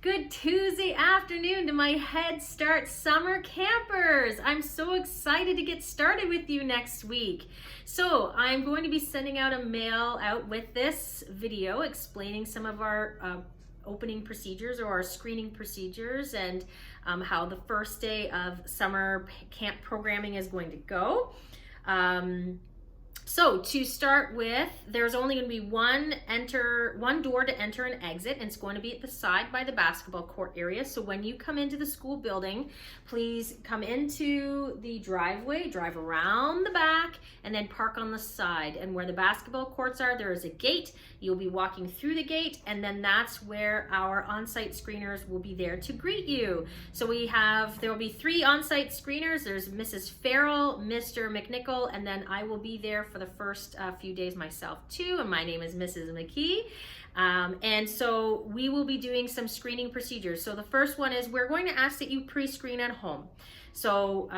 Good Tuesday afternoon to my Head Start summer campers. I'm so excited to get started with you next week. So I'm going to be sending out a mail out with this video explaining some of our opening procedures or our screening procedures and how the first day of summer camp programming is going to go. So to start with, there's only going to be one door to enter and exit, and it's going to be at the side by the basketball court area. So when you come into the school building, please come into the driveway, drive around the back, and then park on the side. And where the basketball courts are, there is a gate. You'll be walking through the gate, and then that's where our on-site screeners will be there to greet you. So there will be 3 on-site screeners. There's Mrs. Farrell, Mr. McNichol, and then I will be there for the first few days myself too, and my name is Mrs. McKee. And so we will be doing some screening procedures. So the first one is we're going to ask that you pre-screen at home. So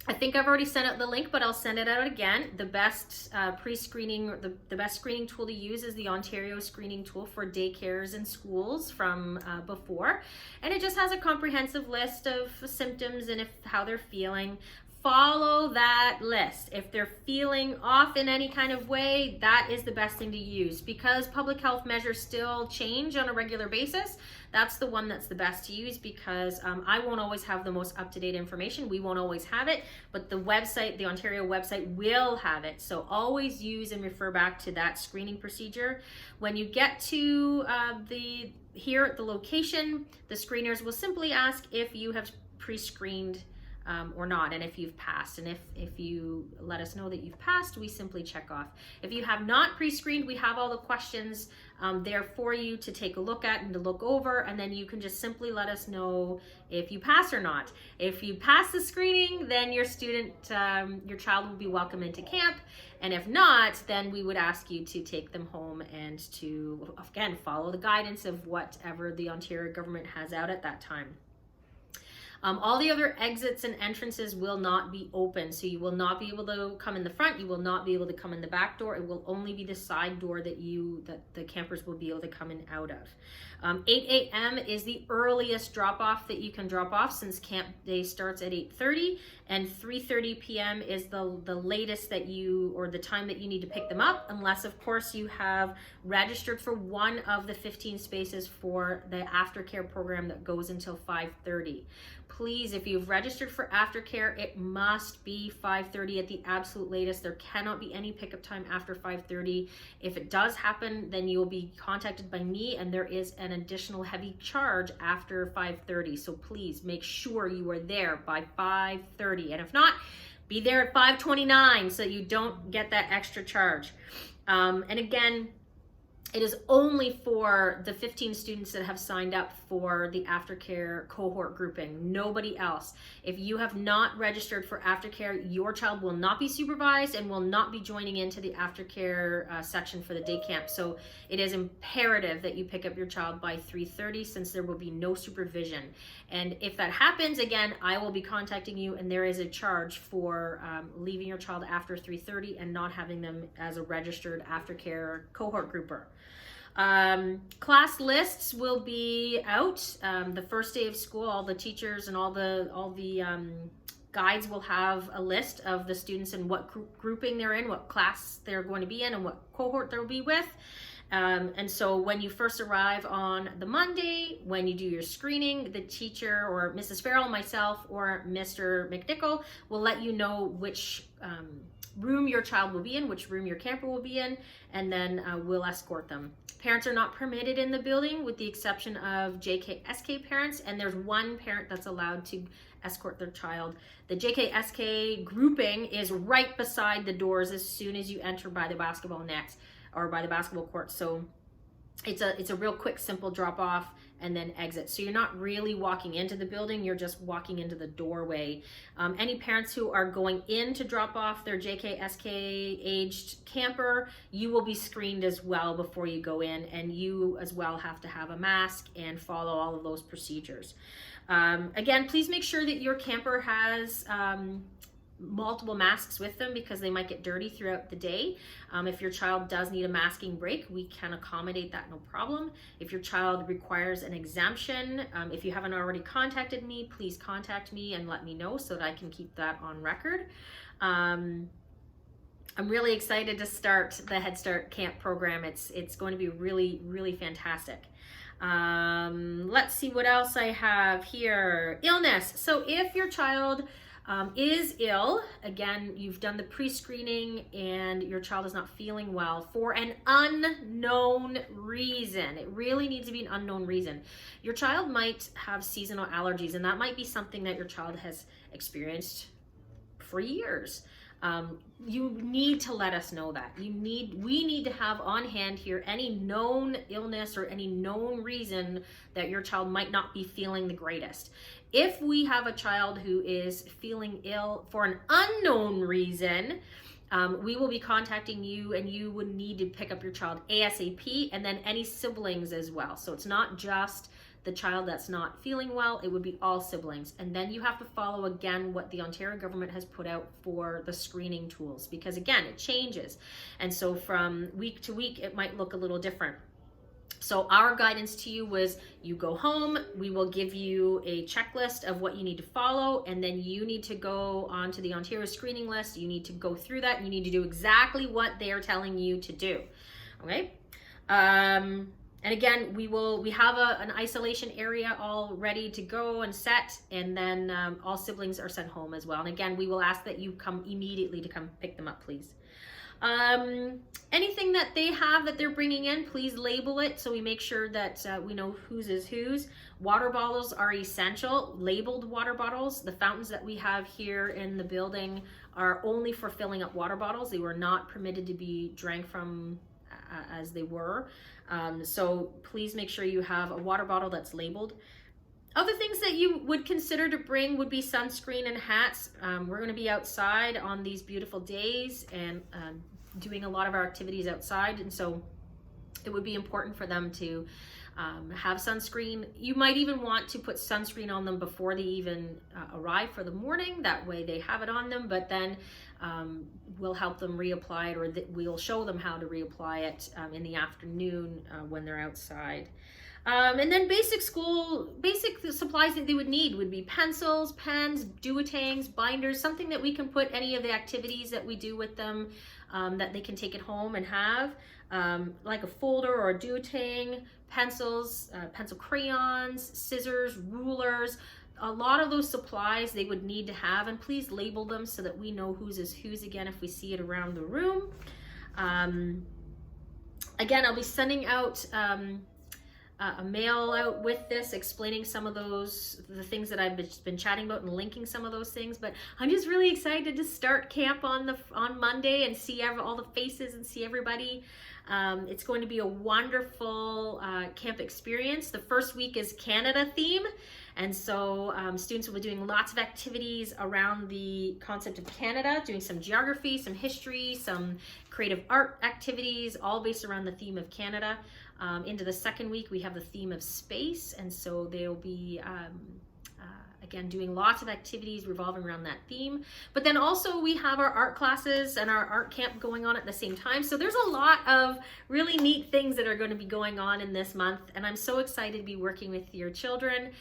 I think I've already sent out the link, but I'll send it out again. The best pre-screening, the best screening tool to use is the Ontario screening tool for daycares and schools from before. And it just has a comprehensive list of symptoms and how they're feeling. Follow that list. If they're feeling off in any kind of way, that is the best thing to use. Because public health measures still change on a regular basis, that's the one that's the best to use, because I won't always have the most up-to-date information. We won't always have it, but the website, the Ontario website, will have it. So always use and refer back to that screening procedure. When you get to here at the location, the screeners will simply ask if you have pre-screened or not, and if you've passed. And if you let us know that you've passed, we simply check off. If you have not pre-screened, we have all the questions there for you to take a look at and to look over, and then you can just simply let us know if you pass or not. If you pass the screening, then your child will be welcome into camp, and if not, then we would ask you to take them home and to, again, follow the guidance of whatever the Ontario government has out at that time. All the other exits and entrances will not be open, so you will not be able to come in the front, you will not be able to come in the back door. It will only be the side door that the campers will be able to come in out of. 8 a.m. is the earliest drop-off that you can drop off, since camp day starts at 8:30, and 3:30 p.m. is the latest that the time that you need to pick them up, unless of course you have registered for one of the 15 spaces for the aftercare program that goes until 5:30. Please, if you've registered for aftercare, it must be 5:30 at the absolute latest. There cannot be any pickup time after 5:30. If it does happen, then you'll be contacted by me, and there is an additional heavy charge after 5:30. So please make sure you are there by 5:30. And if not, be there at 5:29 so you don't get that extra charge. And again, it is only for the 15 students that have signed up for the aftercare cohort grouping, nobody else. If you have not registered for aftercare, your child will not be supervised and will not be joining into the aftercare section for the day camp. So it is imperative that you pick up your child by 3:30, since there will be no supervision. And if that happens, again, I will be contacting you, and there is a charge for leaving your child after 3:30 and not having them as a registered aftercare cohort grouper. Class lists will be out the first day of school. All the teachers and all the guides will have a list of the students and what grouping they're in, what class they're going to be in, and what cohort they'll be with. And so when you first arrive on the Monday, when you do your screening, the teacher or Mrs. Farrell, myself, or Mr. McNichol will let you know which room your child will be in, which room your camper will be in, and then we'll escort them. Parents are not permitted in the building, with the exception of JK-SK parents, and there's one parent that's allowed to escort their child. The JK-SK grouping is right beside the doors as soon as you enter by the basketball nets or by the basketball court. So it's a real quick, simple drop off and then exit. So you're not really walking into the building, you're just walking into the doorway. Any parents who are going in to drop off their JK-SK aged camper, you will be screened as well before you go in, and you as well have to have a mask and follow all of those procedures. Again, please make sure that your camper has multiple masks with them because they might get dirty throughout the day. If your child does need a masking break, we can accommodate that, no problem. If your child requires an exemption, if you haven't already contacted me, please contact me and let me know so that I can keep that on record. I'm really excited to start the Head Start Camp program. It's going to be really, really fantastic. Let's see what else I have here. Illness. So if your child is ill, again, you've done the pre-screening and your child is not feeling well for an unknown reason. It really needs to be an unknown reason. Your child might have seasonal allergies, and that might be something that your child has experienced for years. You need to let us know that. We need to have on hand here any known illness or any known reason that your child might not be feeling the greatest. If we have a child who is feeling ill for an unknown reason, we will be contacting you, and you would need to pick up your child ASAP, and then any siblings as well. So it's not just the child that's not feeling well, it would be all siblings. And then you have to follow again what the Ontario government has put out for the screening tools, because again, it changes. And so from week to week, it might look a little different. So our guidance to you was, you go home, we will give you a checklist of what you need to follow, and then you need to go onto the Ontario screening list. You need to go through that, and you need to do exactly what they're telling you to do. Okay? And again, we have an isolation area all ready to go and set, and then all siblings are sent home as well. And again, we will ask that you come immediately to come pick them up, please. Anything that they have that they're bringing in, please label it so we make sure that we know whose is whose. Water bottles are essential, labeled water bottles. The fountains that we have here in the building are only for filling up water bottles. They were not permitted to be drank from as they were. So please make sure you have a water bottle that's labeled. Other things that you would consider to bring would be sunscreen and hats. We're going to be outside on these beautiful days and doing a lot of our activities outside, and so it would be important for them to have sunscreen. You might even want to put sunscreen on them before they even arrive for the morning. That way they have it on them, but then we'll help them reapply it, or we'll show them how to reapply it in the afternoon when they're outside. And then basic supplies that they would need would be pencils, pens, duotangs, binders, something that we can put any of the activities that we do with them that they can take it home and have, like a folder or a duotang, pencils, pencil crayons, scissors, rulers. A lot of those supplies they would need to have, and please label them so that we know whose is whose again if we see it around the room. Again, I'll be sending out a mail out with this explaining some of the things that I've been chatting about and linking some of those things. But I'm just really excited to start camp on Monday and see all the faces and see everybody. It's going to be a wonderful camp experience. The first week is Canada theme, and so students will be doing lots of activities around the concept of Canada, doing some geography, some history, some creative art activities, all based around the theme of Canada. Into the second week, we have the theme of space, and so they'll be again doing lots of activities revolving around that theme. But then also we have our art classes and our art camp going on at the same time. So there's a lot of really neat things that are going to be going on in this month, and I'm so excited to be working with your children.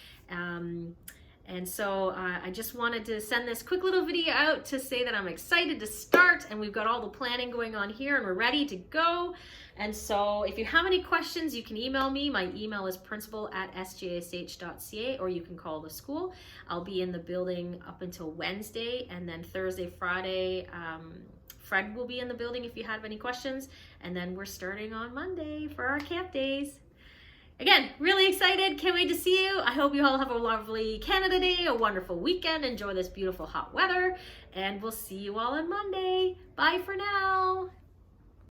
And so I just wanted to send this quick little video out to say that I'm excited to start, and we've got all the planning going on here and we're ready to go. And so if you have any questions, you can email me. My email is principal@sjsh.ca, or you can call the school. I'll be in the building up until Wednesday, and then Thursday, Friday, Fred will be in the building if you have any questions. And then we're starting on Monday for our camp days. Again, really excited. Can't wait to see you. I hope you all have a lovely Canada Day, a wonderful weekend. Enjoy this beautiful hot weather, and we'll see you all on Monday. Bye for now.